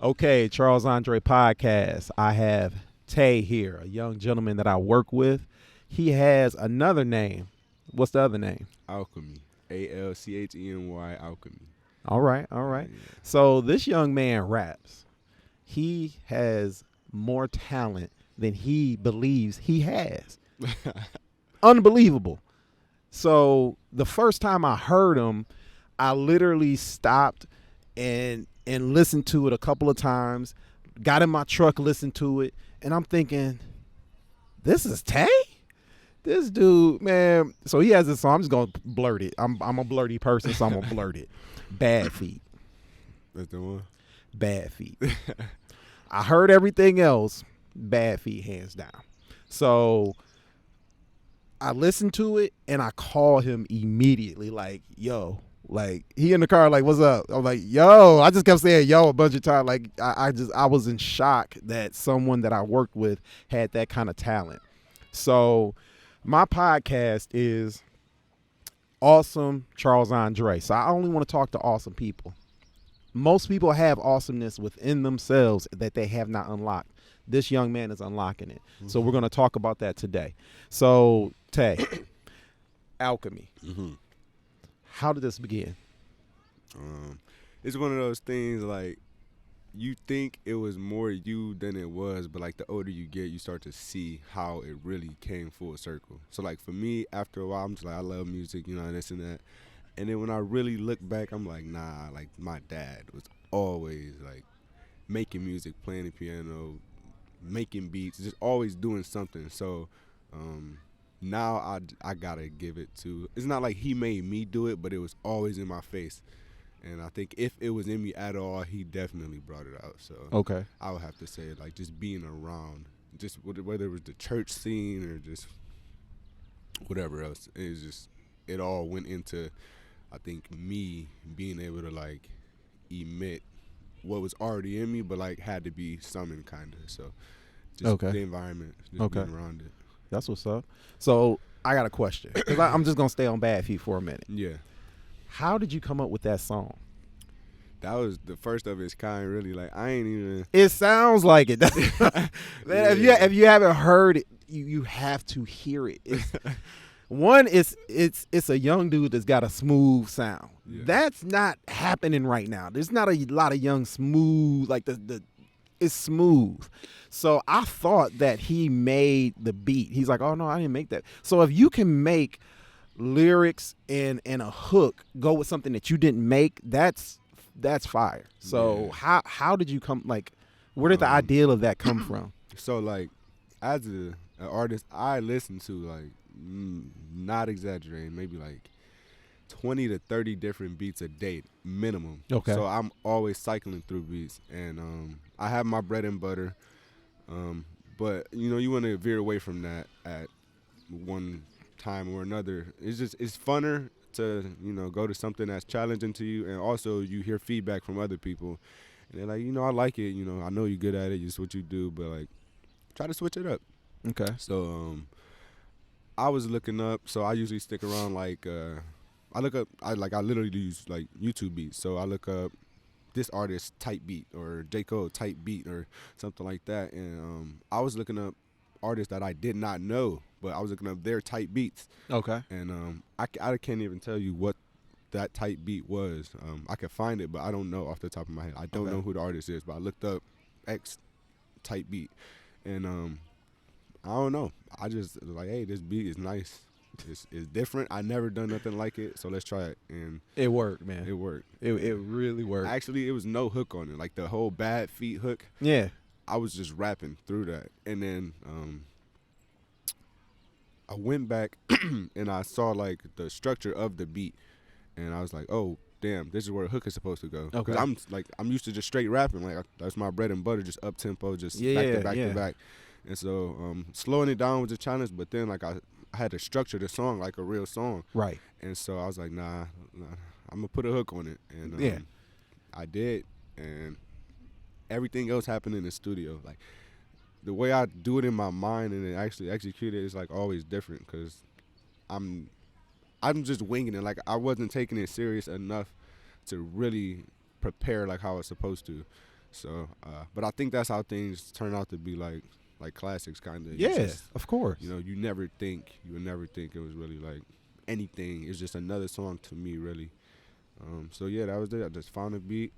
Okay, Charles Andre podcast. I have Tay here, a young gentleman that I work with. He has another name. What's the other name? Alchemy. ALCHEMY Alchemy. All right, all right. Yeah. So this young man raps. He has more talent than he believes he has. Unbelievable. So the first time I heard him, I literally stopped and listened to it a couple of times. Got in my truck, listened to it, and I'm thinking, this is Tay? This dude, man. So he has this song. I'm just gonna blurt it. I'm a blurty person, so I'm gonna blurt it. Bad feet. That's the one. Bad feet. I heard everything else. Bad feet, hands down. So I listened to it and I called him immediately, like, yo. Like, he in the car, like, what's up? I'm like, yo. I just kept saying yo a bunch of times. Like, I was in shock that someone that I worked with had that kind of talent. So my podcast is Awesome Charles Andre. So I only want to talk to awesome people. Most people have awesomeness within themselves that they have not unlocked. This young man is unlocking it. Mm-hmm. So we're going to talk about that today. So, Tay, Alchemy. Mm-hmm. How did this begin? It's one of those things like you think it was more you than it was, but like the older you get, you start to see how it really came full circle. So like for me, after a while, I'm just like, I love music, you know, this and that. And then when I really look back, I'm like, nah, like my dad was always like making music, playing the piano, making beats, just always doing something. So now I gotta give it to. It's not like he made me do it, but it was always in my face. And I think if it was in me at all, he definitely brought it out. So Okay. I would have to say like just being around, just whether it was the church scene or just whatever else, it all went into I think me being able to like emit what was already in me, but like had to be summoned kind of. So just the environment, just being around it. That's what's up. So I got a question because I'm just gonna stay on Bad Feet for a minute. Yeah. How did you come up with that song? That was the first of its kind, really. Like I ain't even. It sounds like it. Man, Yeah. if you haven't heard it, you have to hear it. It's a young dude that's got a smooth sound. Yeah. That's not happening right now. There's not a lot of young smooth like the it's smooth. So I thought that he made the beat. He's like, oh no, I didn't make that. So if you can make lyrics and a hook go with something that you didn't make, that's fire. So Yeah. how did you come, like, where did the idea of that come from? So like, as an artist, I listen to like, not exaggerating, maybe like 20 to 30 different beats a day minimum. Okay. So I'm always cycling through beats, and I have my bread and butter, but you know you want to veer away from that at one time or another. It's funner to go to something that's challenging to you, and also you hear feedback from other people, and they're like, I like it, I know you're good at it, it's what you do, but like try to switch it up. Okay. So I was looking up, so I usually stick around like I literally use like YouTube beats. So I look up this artist type beat or J. Cole type beat or something like that, and I was looking up artists that I did not know, but I was looking up their type beats. Okay. And I can't even tell you what that type beat was. I could find it, but I don't know off the top of my head. I don't know who the artist is, but I looked up X type beat, and I don't know. I just was like, hey, this beat is nice. It's different. I never done nothing like it, so let's try it. And It worked, man. it worked. It really worked. Actually, it was no hook on it. Like the whole Bad Feet hook, Yeah. I was just rapping through that. And then I went back and I saw like the structure of the beat, and I was like, oh damn, this is where a hook is supposed to go. Okay. Because I'm used to just straight rapping. Like that's my bread and butter, just up tempo, just Yeah, back to back yeah. to back. And so slowing it down was a challenge, but then like I had to structure the song like a real song. Right. And so I was like, nah, I'm gonna put a hook on it. And Yeah. I did, and everything else happened in the studio. Like the way I do it in my mind and then actually execute it is like always different, because I'm just winging it. Like I wasn't taking it serious enough to really prepare like how I was supposed to. So, but I think that's how things turn out to be like classics, kind of. Yeah, of course. You know, you would never think it was really like anything. It's just another song to me, really. So yeah, that was it. I just found a beat.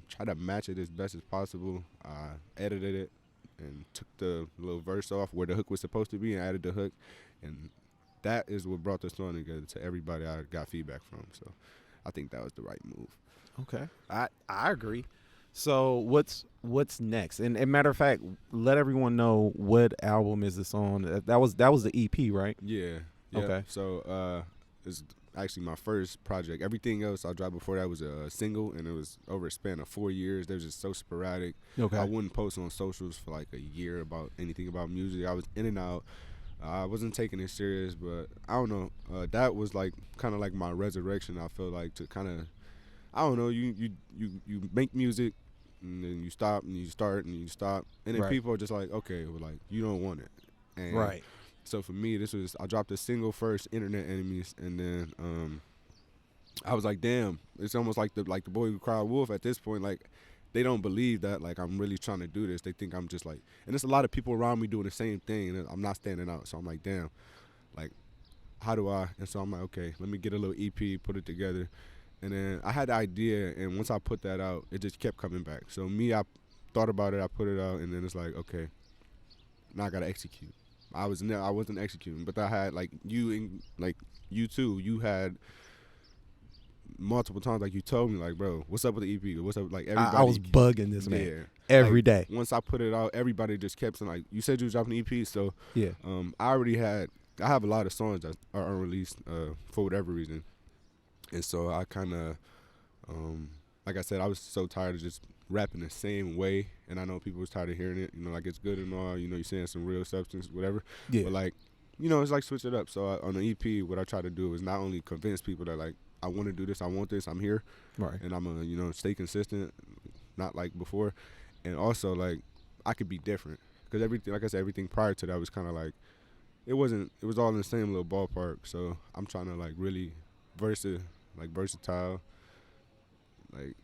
Tried to match it as best as possible. I edited it and took the little verse off where the hook was supposed to be and added the hook, and that is what brought the song together to everybody I got feedback from. So I think that was the right move. Okay, I agree. So what's next? And matter of fact, let everyone know what album is this on. That was the EP, right? Yeah. Okay. So it's actually my first project. Everything else I dropped before that was a single, and it was over a span of 4 years. They was just so sporadic. Okay. I wouldn't post on socials for like a year about anything about music. I was in and out. I wasn't taking it serious, but I don't know. That was like kind of like my resurrection. I feel like to kind of, I don't know. You make music, and then you stop, and you start, and you stop, and then Right. people are just like, okay, well, like you don't want it, and Right. so for me, I dropped a single first, Internet Enemies, and then I was like, damn, it's almost like the boy who cried wolf at this point. Like, they don't believe that like I'm really trying to do this. They think I'm just like, and there's a lot of people around me doing the same thing, and I'm not standing out. So I'm like, damn, like, how do I? And so I'm like, okay, let me get a little EP, put it together, and then I had the idea, and once I put that out, it just kept coming back. So me, I thought about it, I put it out, and then it's like, okay, now I gotta execute. I wasn't executing, but I had like you too. You had multiple times like you told me like, bro, what's up with the EP? What's up? Like everybody. I was bugging this man Yeah. every Like, day. Once I put it out, everybody just kept saying like, you said you was dropping an EP, so Yeah. I have a lot of songs that are unreleased for whatever reason, and so I kind of like I said, I was so tired of just rapping the same way, and I know people was tired of hearing it. You know, like it's good and all. You know, you're saying some real substance, whatever. Yeah. But like, you know, it's like switch it up. So on the EP, what I try to do is not only convince people that like I want to do this, I want this, I'm here, Right. and I'm gonna stay consistent, not like before, and also like I could be different because everything, like I said, everything prior to that was kind of like it was all in the same little ballpark. So I'm trying to like really versatile, like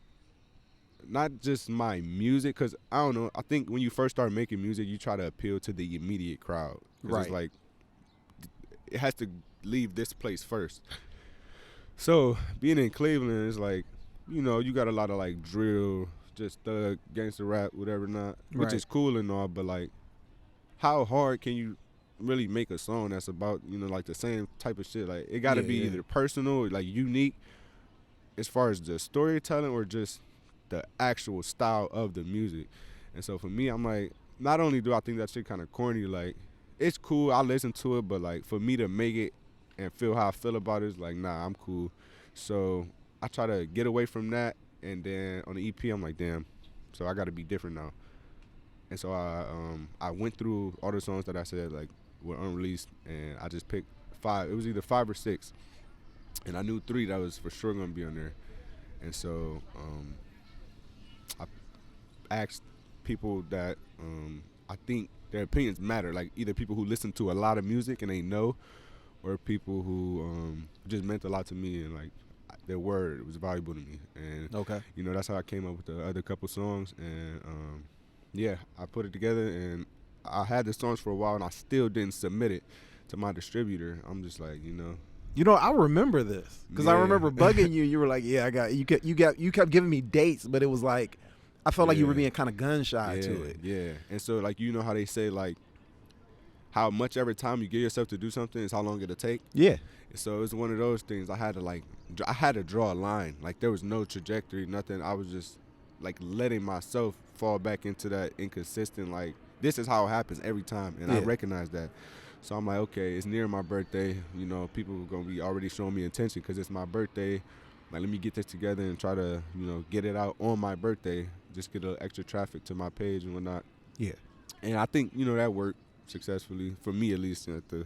not just my music, because I don't know, I think when you first start making music you try to appeal to the immediate crowd, 'cause Right. it's like it has to leave this place first. So being in Cleveland is like, you got a lot of like drill, just thug, gangster rap, whatever not, which Right. is cool and all, but like how hard can you really make a song that's about, like the same type of shit? Like it gotta Yeah, be yeah. either personal, like unique as far as the storytelling, or just the actual style of the music. And so for me, I'm like, not only do I think that shit kind of corny, like it's cool, I listen to it, but like for me to make it and feel how I feel about it is like, nah, I'm cool. So I try to get away from that, and then on the EP, I'm like, damn, so I got to be different now. And so I went through all the songs that I said like were unreleased, and I just picked 5. It was either 5 or 6, and I knew 3 that was for sure gonna be on there. And so I asked people that I think their opinions matter, like either people who listen to a lot of music and they know, or people who just meant a lot to me, and like their word was valuable to me. And Okay. that's how I came up with the other couple songs. And yeah, I put it together, and I had the songs for a while, and I still didn't submit it to my distributor. I'm just like, I remember this because I Yeah. remember bugging you. You were like, "Yeah, I got you." You kept giving me dates, but it was like I felt like you were Yeah. being kind of gun shy to it. Yeah. And so like, how they say like how much every time you give yourself to do something is how long it'll take. Yeah. So it was one of those things. I had to draw a line. Like there was no trajectory, nothing. I was just like letting myself fall back into that inconsistent. Like this is how it happens every time, and I Yeah. recognize that. So I'm like, okay, it's near my birthday. People are gonna be already showing me attention because it's my birthday. Like let me get this together and try to get it out on my birthday. Just get a little extra traffic to my page and whatnot. Yeah. And I think that worked successfully for me, at least at the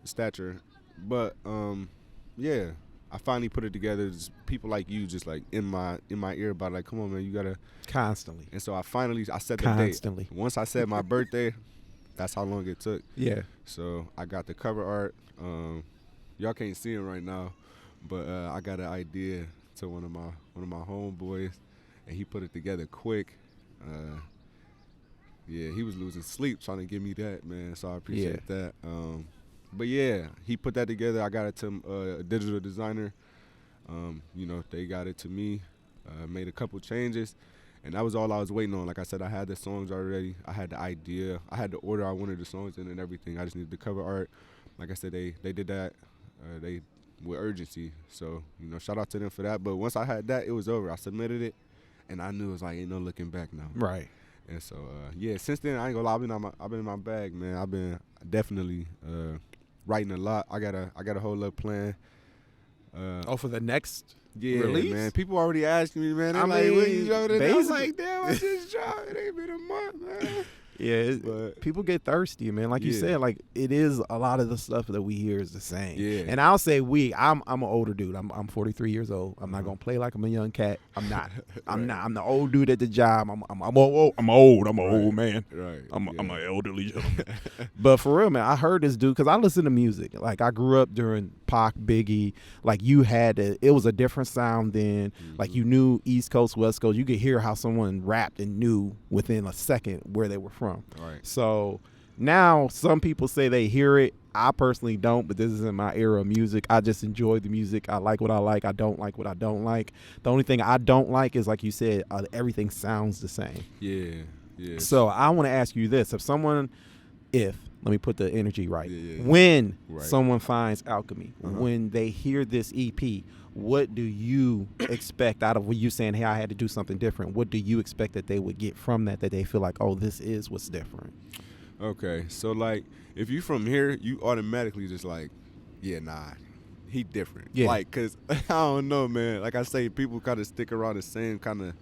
stature. But yeah, I finally put it together. Just people like you just like in my ear about like, come on man, you gotta. Constantly. And so I set the Constantly. date. Once I said my birthday, that's how long it took. Yeah. So I got the cover art. Y'all can't see it right now, but I got an idea to one of my homeboys, and he put it together quick. Yeah, he was losing sleep trying to give me that, man. So I Yeah. appreciate that. But yeah, he put that together. I got it to a digital designer. They got it to me. Made a couple changes, and that was all I was waiting on. Like I said, I had the songs already. I had the idea. I had the order I wanted the songs in and everything. I just needed the cover art. Like I said, they did that. They with urgency. So shout out to them for that. But once I had that, it was over. I submitted it, and I knew it was like ain't no looking back now. Right. And so yeah, since then I ain't gonna lie. I've been in my bag, man. I've been definitely writing a lot. I got a whole little plan. For the next Yeah, release? man. People already asking me, man. I Like, when you mean, dropping it? I was basically- like, damn, I just dropped. It ain't been a month, man. Yeah, But people get thirsty, man. Like you Yeah. said, like it is a lot of the stuff that we hear is the same. Yeah. And I'll say I'm an older dude. I'm 43 years old. I'm not Uh-huh. gonna play like I'm a young cat. I'm not. I'm Right. not. I'm the old dude at the job. I'm old. I'm old. I'm an Right. old man. right. I'm yeah. an elderly gentleman. But for real, man, I heard this dude because I listen to music. Like I grew up during Pac, Biggie. Like it was a different sound then. Like Mhm. you knew East Coast, West Coast. You could hear how someone rapped and knew within a second where they were from. Right. So now some people say they hear it. I personally don't, but this isn't my era of music. I just enjoy the music. I like what I like. I don't like what I don't like. The only thing I don't like is, like you said, everything sounds the same. Yeah. Yeah. So I want to ask you this. Let me put the energy right. Yeah. When Right. someone finds Alchemy, Uh-huh. when they hear this EP, what do you expect out of what you saying, hey, I had to do something different? What do you expect that they would get from that they feel like, oh, this is what's different? Okay. So like, if you from here, you automatically just like, yeah, nah, he different. Yeah. Like, cause I don't know, man. Like I say, people kind of stick around the same kind of.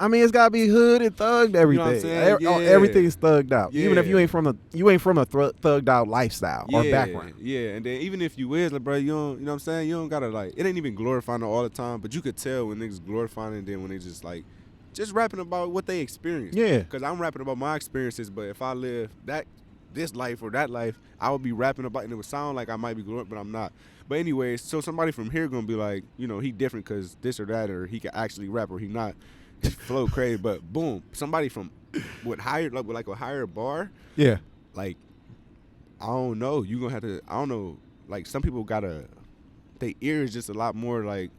I mean, it's gotta be hood and thugged everything. what I'm saying? Yeah. Everything's thugged out. Even if Yeah. you ain't from a thugged out lifestyle or background. Yeah, and then even if you is, like, bro, you know what I'm saying? You don't gotta, like, it ain't even glorifying it all the time, but you could tell when niggas glorifying it and then when they just rapping about what they experienced. Yeah. Because I'm rapping about my experiences, but if I live this life or that life, I would be rapping about, and it would sound like I might be glorifying, but I'm not. But anyways, so somebody from here gonna be like, he different because this or that, or he can actually rap or he not. Just flow crazy, but boom, somebody from with a higher bar, Yeah. like, I don't know. You gonna have to. I don't know. Like, some people their ear is just a lot more like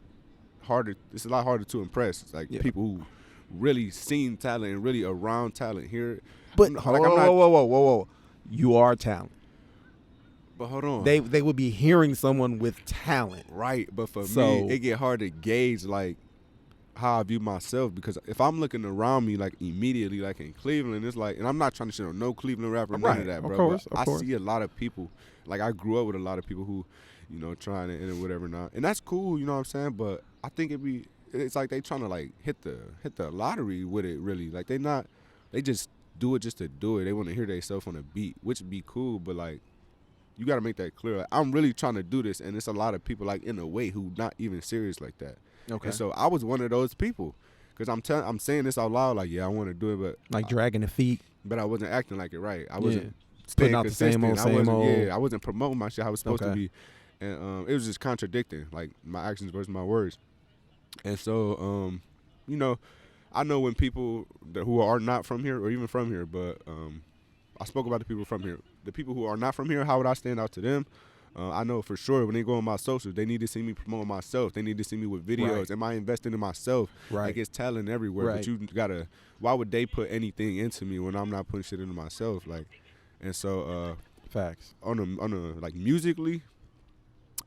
harder. It's a lot harder to impress. It's like Yeah. people who really seen talent and really around talent here. But I'm hold not- on, whoa. You are talented. But hold on. They would be hearing someone with talent. right. But for So- me, it get hard to gauge like how I view myself, because if I'm looking around me like immediately, like in Cleveland, it's like, and I'm not trying to shit on no Cleveland rapper, none Right, of that, of bro. course, but of course. I see a lot of people. Like, I grew up with a lot of people who, trying to and whatever not, and that's cool, you know what I'm saying. But I think it's like they trying to like hit the lottery with it, really. Like they just do it just to do it. They want to hear themselves on a beat, which would be cool, but like, you got to make that clear. Like, I'm really trying to do this, and it's a lot of people like in a way who not even serious like that. Okay. And so I was one of those people, because I'm saying this out loud, like, yeah, I want to do it, Like dragging the feet. but I wasn't acting like it right. I wasn't Putting staying out the same consistent. old, same old. Yeah, I wasn't promoting my shit how it was supposed to Okay. be, and it was just contradicting, like my actions versus my words. And so, I know when people who are not from here or even from here, but I spoke about the people from here. The people who are not from here, how would I stand out to them? I know for sure when they go on my socials, they need to see me promote myself. They need to see me with videos. Right. Am I investing in myself? Right. Like, it's talent everywhere. Right. But you gotta. Why would they put anything into me when I'm not putting shit into myself? Like, and so Facts. on a like musically,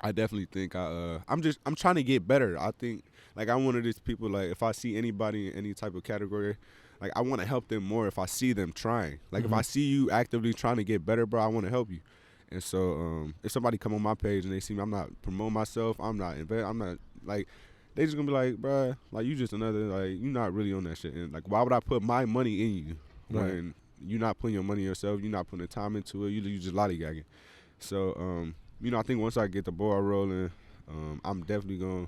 I definitely think I'm trying to get better. I think, like, I'm one of these people, like, if I see anybody in any type of category, like, I want to help them more if I see them trying. Like, if I see you actively trying to get better, bro, I want to help you. And so if somebody come on my page and they see me, I'm not promoting myself, I'm not like, they just gonna be like, bruh, like, you just another, like, you not really on that shit. And like, why would I put my money in you when you're not putting your money yourself, you're not putting the time into it, you just lollygagging. So I think once I get the ball rolling, I'm definitely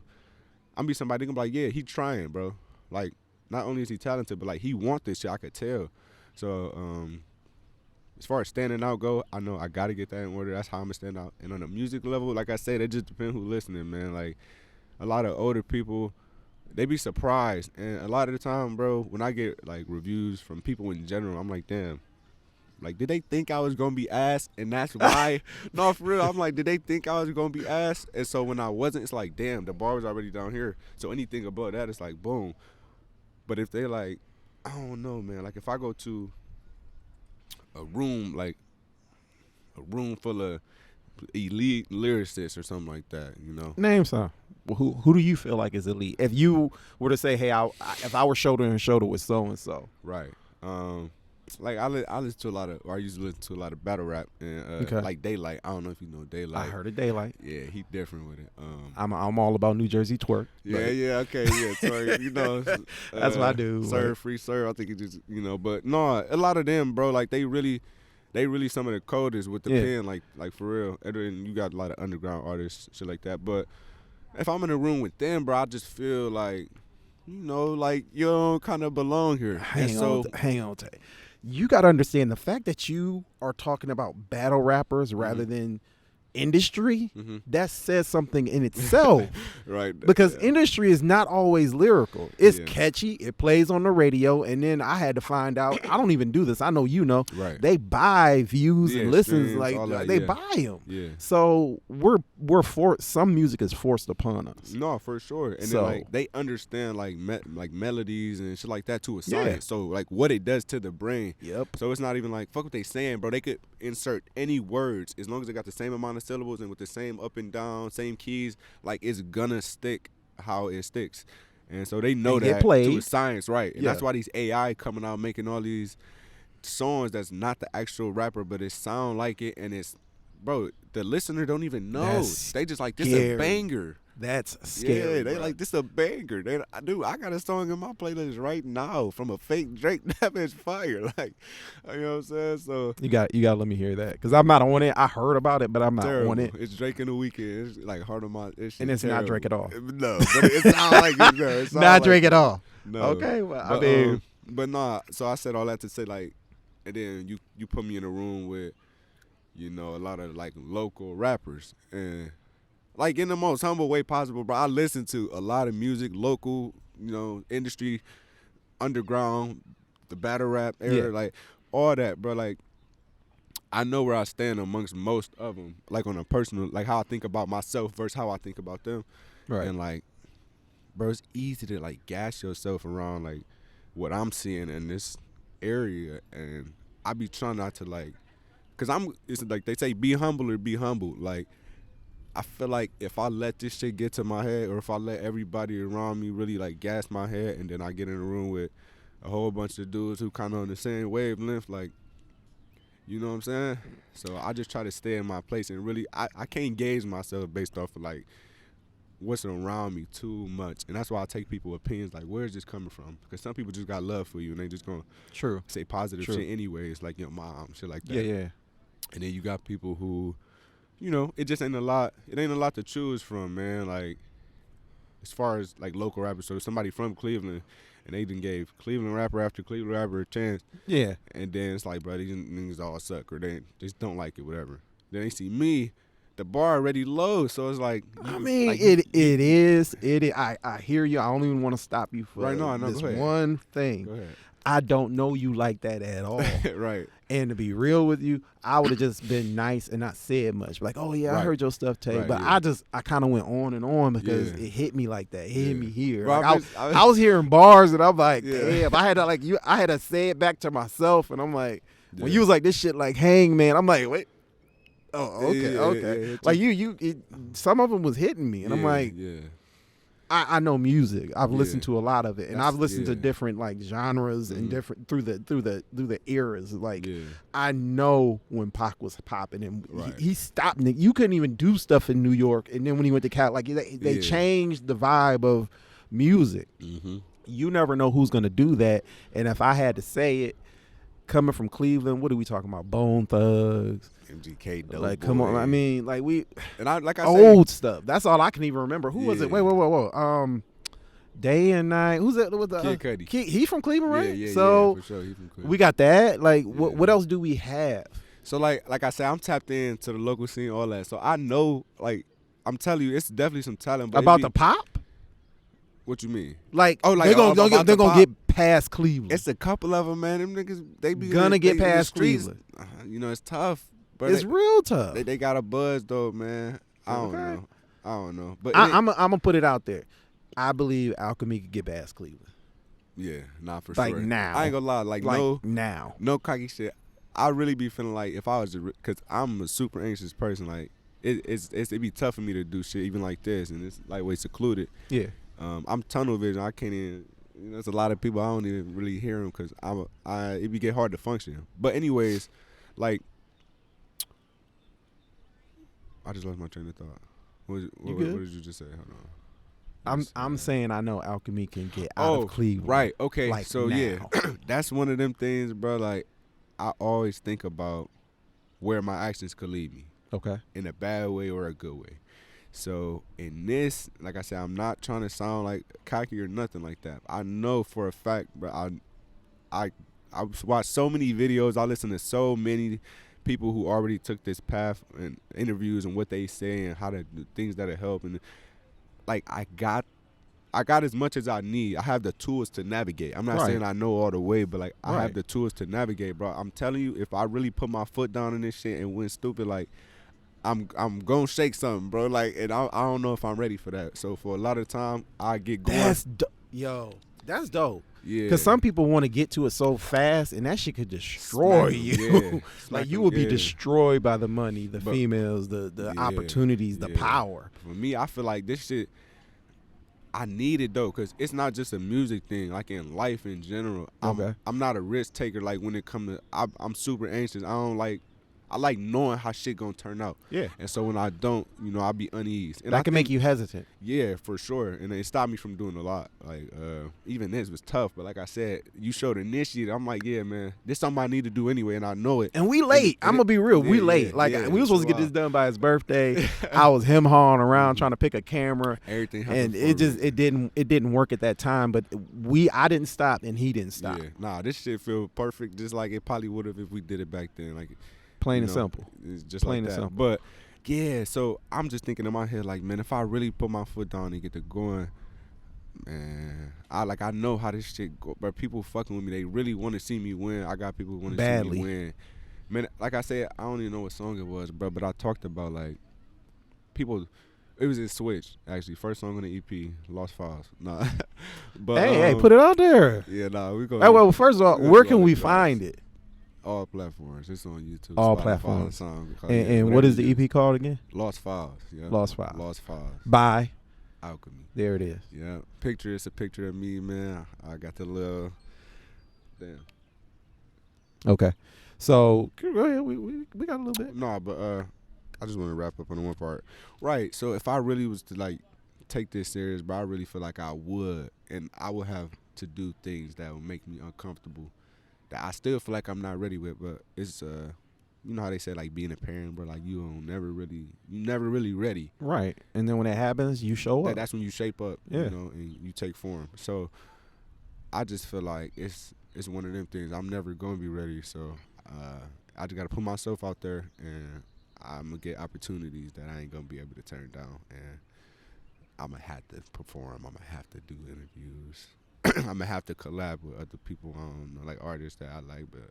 I'm be somebody gonna be like, yeah, he trying, bro. Like, not only is he talented, but like, he want this shit, I could tell. So as far as standing out go, I know I gotta get that in order. That's how I'm gonna stand out. And on the music level, like I said, it just depends who's listening, man. Like, a lot of older people they be surprised. And a lot of the time, bro, when I get like reviews from people in general, I'm like, damn. Like, did they think I was gonna be ass, and that's why? No, for real. I'm like, did they think I was gonna be ass? And so when I wasn't, it's like, damn, the bar was already down here. So anything above that, it's like, boom. But if they like, I don't know, man. Like if I go to a room, like a room full of elite lyricists or something like that, you know. Name some. Well, who do you feel like is elite? If you were to say, hey, if I were shoulder to shoulder with so and so, right? Like I listen to a lot of, or I used to listen to a lot of battle rap and like Daylight. I don't know if you know Daylight. I heard of Daylight. Yeah, he different with it. I'm all about New Jersey twerk. Yeah, okay, yeah, twerk. You know, that's what I do. Sir, free sir. I think it just, you know, but no, a lot of them, bro. Like they really some of the coldest with the pen, like for real. And then you got a lot of underground artists, shit like that. But if I'm in a room with them, bro, I just feel like, you know, like you don't kind of belong here. Hang on, Tay. You got to understand the fact that you are talking about battle rappers rather than industry, that says something in itself. Right. Because industry is not always lyrical. It's catchy. It plays on the radio. And then I had to find out, I don't even do this. I know you know. Right. They buy views and listens. Like that, they buy them. Yeah. So we're some music is forced upon us. No, for sure. And then like they understand like melodies and shit like that to a science. So like what it does to the brain. Yep. So it's not even like fuck what they saying, bro. They could insert any words as long as they got the same amount of syllables and with the same up and down, same keys, like it's gonna stick how it sticks. And so they know that to a science, right? And that's why these AI coming out making all these songs that's not the actual rapper, but it sound like it, and it's, bro, the listener don't even know. They just like, this a banger. That's scary. Yeah, they like, this a banger. I got a song in my playlist right now from a fake Drake. That bitch fire. Like, you know what I'm saying? So you got to let me hear that, because I'm not on it. I heard about it, but I'm not on it. It's Drake in the Weekend. It's like hard on my. And it's not Drake at all. No, but it sounds like it's not Drake at all. No. Okay, well, I mean, but nah. So I said all that to say, like, and then you put me in a room with, you know, a lot of like local rappers, and like in the most humble way possible, bro. I listen to a lot of music, local, you know, industry, underground, the battle rap era, like all that, bro. Like I know where I stand amongst most of them, like on a personal, like how I think about myself versus how I think about them, right? And like, bro, it's easy to like gas yourself around like what I'm seeing in this area, and I be trying not to like, cause it's like they say, be humble or be humbled. Like I feel like if I let this shit get to my head, or if I let everybody around me really like gas my head, and then I get in a room with a whole bunch of dudes who kind of on the same wavelength, like, you know what I'm saying? So I just try to stay in my place, and really I can't gauge myself based off of like what's around me too much, and that's why I take people's opinions like, where's this coming from? Because some people just got love for you, and they just gonna say positive shit anyways, like your mom, shit like that. Yeah. And then you got people who, you know, it just ain't a lot. It ain't a lot to choose from, man. Like, as far as like local rappers, so somebody from Cleveland, and they done gave Cleveland rapper after Cleveland rapper a chance. Yeah. And then it's like, bro, these niggas all suck, or they just don't like it, whatever. Then they see me, the bar already low, so it's like, I mean, like, it is. I hear you. I don't even want to stop you for this one thing. Go ahead. I don't know you like that at all. Right. And to be real with you, I would have just been nice and not said much. Like, oh yeah, I heard your stuff, Tay. But I kind of went on and on because it hit me like that. It hit me here. Bro, like, I was hearing bars, and I'm like, damn. I had to say it back to myself, and I'm like, when you was like, this shit like Hangman, I'm like, wait. Oh, okay. Yeah, like some of them was hitting me, and I'm like, I know music. I've listened to a lot of it, and I've listened to different like genres and different through the eras. Like I know when Pac was popping, and he stopped. You couldn't even do stuff in New York, and then when he went to Cal, like they changed the vibe of music. Mm-hmm. You never know who's gonna do that, and if I had to say it, coming from Cleveland, what are we talking about? Bone Thugs. MGK, like, come on. I mean, like I old stuff. That's all I can even remember. Who was it? Wait. Day and Night. Who's that? With the Kid Cudi. He from Cleveland, right? Yeah, so for sure. He from Cleveland. We got that. Like, what else do we have? So like I said, I'm tapped into the local scene, all that. So I know, like, I'm telling you, it's definitely some talent. But about the pop. What you mean? Like, Oh, like, they're gonna about they're to gonna pop? get past Cleveland. It's a couple of them, man. Them niggas, they be Gonna get in the past streets. Cleveland. You know, it's tough. But It's real tough. they got a buzz though, man. I don't Okay. know. But I'm gonna put it out there. I believe Alchemy could get past Cleveland. yeah, nah, for Like sure. now. I ain't gonna lie. Like now. no cocky shit. I really be feeling like if I was, because I'm a super anxious person. Like it'd be tough for me to do shit even like this, and it's like way secluded. Yeah. I'm tunnel vision. I can't even. You know, there's a lot of people I don't even really hear them because it be get hard to function. But anyways, like I just lost my train of thought. What did you just say? Hold on. I'm saying I know Alchemy can get out of Cleveland. Right. Okay. Like so now. yeah, that's one of them things, bro. Like I always think about where my actions could lead me, Okay. in a bad way or a good way. So in this, like I said, I'm not trying to sound like cocky or nothing like that. I know for a fact, but I watch so many videos. I listen to so many people who already took this path and interviews and what they say and how to do things that'll help. And like I got as much as I need. I have the tools to navigate. I'm not saying I know all the way, but like I have the tools to navigate, bro. I'm telling you, if I really put my foot down in this shit and went stupid, like I'm gonna shake something, bro. Like, and I don't know if I'm ready for that. So for a lot of time, I get going. That's dope. Yeah. Because some people want to get to it so fast, and that shit could destroy you. Yeah. Like you would be destroyed by the money, the females, the opportunities, the power. For me, I feel like this shit, I need it though, because it's not just a music thing. Like in life in general, I'm not a risk taker. Like when it comes to, I'm super anxious. I like knowing how shit gonna turn out. Yeah. And so when I don't, you know, I be uneasy. And that can make you hesitant. Yeah, for sure. And it stopped me from doing a lot. Like, even this was tough. But like I said, you showed initiative. I'm like, yeah, man, this something I need to do anyway, and I know it. And we late. I'm gonna be real. We late. We were supposed to get this done by his birthday. I was him hawing around trying to pick a camera. Everything happened. And it didn't work at that time. But I didn't stop, and he didn't stop. Yeah. Nah, this shit feel perfect, just like it probably would have if we did it back then. Like. Plain and simple. It's just plain like that. Simple. But yeah, so I'm just thinking in my head, like, man, if I really put my foot down and get to going, man, I know how this shit go. But people fucking with me, they really want to see me win. I got people who want to see me win. Man, like I said, I don't even know what song it was, bro. But I talked about like people. It was in Switch actually. First song on the EP, Lost Files. Nah, but hey, put it out there. Yeah, nah, we go. Hey, well, first of all, where can we find it? All platforms. It's on YouTube. All Spotify, platforms. Song, and what is the EP called again? Lost Files. Yeah. Lost Files. Lost Files. By Alchemy. There it is. Yeah. It's a picture of me, man. I got the little. Damn. Okay. So go ahead. We got a little bit. No, but I just want to wrap up on the one part. Right. So if I really was to like take this serious, but I really feel like I would, and I would have to do things that would make me uncomfortable. That I still feel like I'm not ready with, but it's you know how they say like being a parent, bro, like you never really ready. Right. And then when it happens, you show up. That's when you shape up, you know, and you take form. So I just feel like it's one of them things. I'm never gonna be ready. So I just gotta put myself out there, and I'm gonna get opportunities that I ain't gonna be able to turn down, and I'm gonna have to perform. I'm gonna have to do interviews. I'm gonna have to collab with other people, I don't know, like artists that I like, but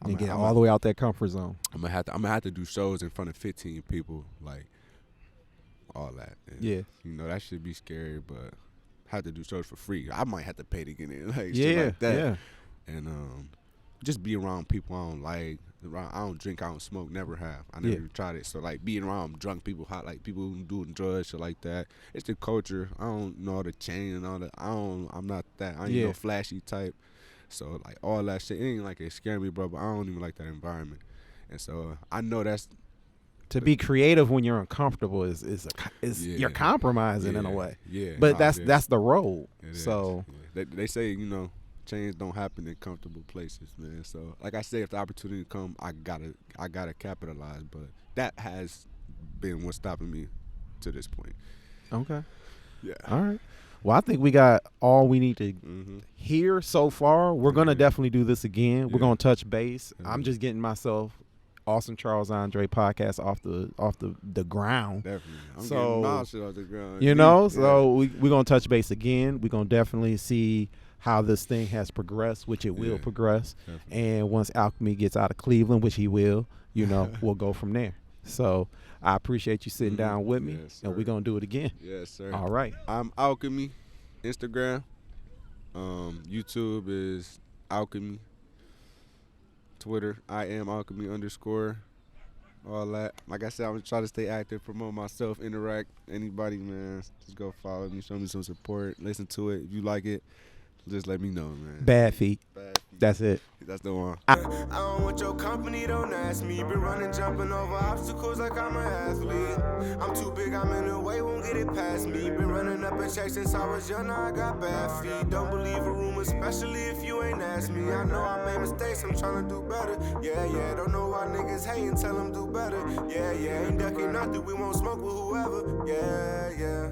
I'm get all the way out that comfort zone. I'm gonna have to do shows in front of 15 people, like all that. And, yeah, you know that should be scary, but have to do shows for free. I might have to pay to get in, like yeah, shit like that. Yeah, and just be around people I don't like. I don't drink, I don't smoke, never have. I never even tried it. So like being around drunk people, hot like people who doing drugs, shit like that. It's the culture. I don't know the chain and all that. I'm not that. I ain't no flashy type. So like all that shit, it ain't like it scare me, bro. But I don't even like that environment. And so I know that's to be creative when you're uncomfortable is you're compromising in a way. Yeah. But that's the role. So they say, you know, change don't happen in comfortable places, man. So like I say, if the opportunity come, I gotta capitalize. But that has been what's stopping me to this point. Okay. Yeah. All right. Well, I think we got all we need to hear so far. We're gonna definitely do this again. We're gonna touch base. I'm just getting myself Awesome Charles Andre podcast off the ground. Definitely. I'm So, getting my shit off the ground. You know, Yeah. so we're gonna touch base again. We're gonna definitely see how this thing has progressed, which it will Yeah, progress. definitely. And once Alchemy gets out of Cleveland, which he will, you know, we'll go from there. So I appreciate you sitting down with me, Yes, and sir. we're gonna do it again. Yes, sir. All right. I'm Alchemy, Instagram. YouTube is Alchemy. Twitter, I am Alchemy _ all that. Like I said, I'm trying to stay active, promote myself, interact. Anybody, man, just go follow me, show me some support, listen to it. If you like it, just let me know, man. Bad feet. Bad feet. That's it. That's the one. I don't want your company, don't ask me. Been running, jumping over obstacles like I'm an athlete. I'm too big, I'm in the way, won't get it past me. Been running up a check since I was young, now I got bad feet. Don't believe a rumor, especially if you ain't asked me. I know I made mistakes, I'm trying to do better. Yeah, don't know why niggas hating, tell them do better. Yeah, ain't ducking nothing, we won't smoke with whoever. Yeah.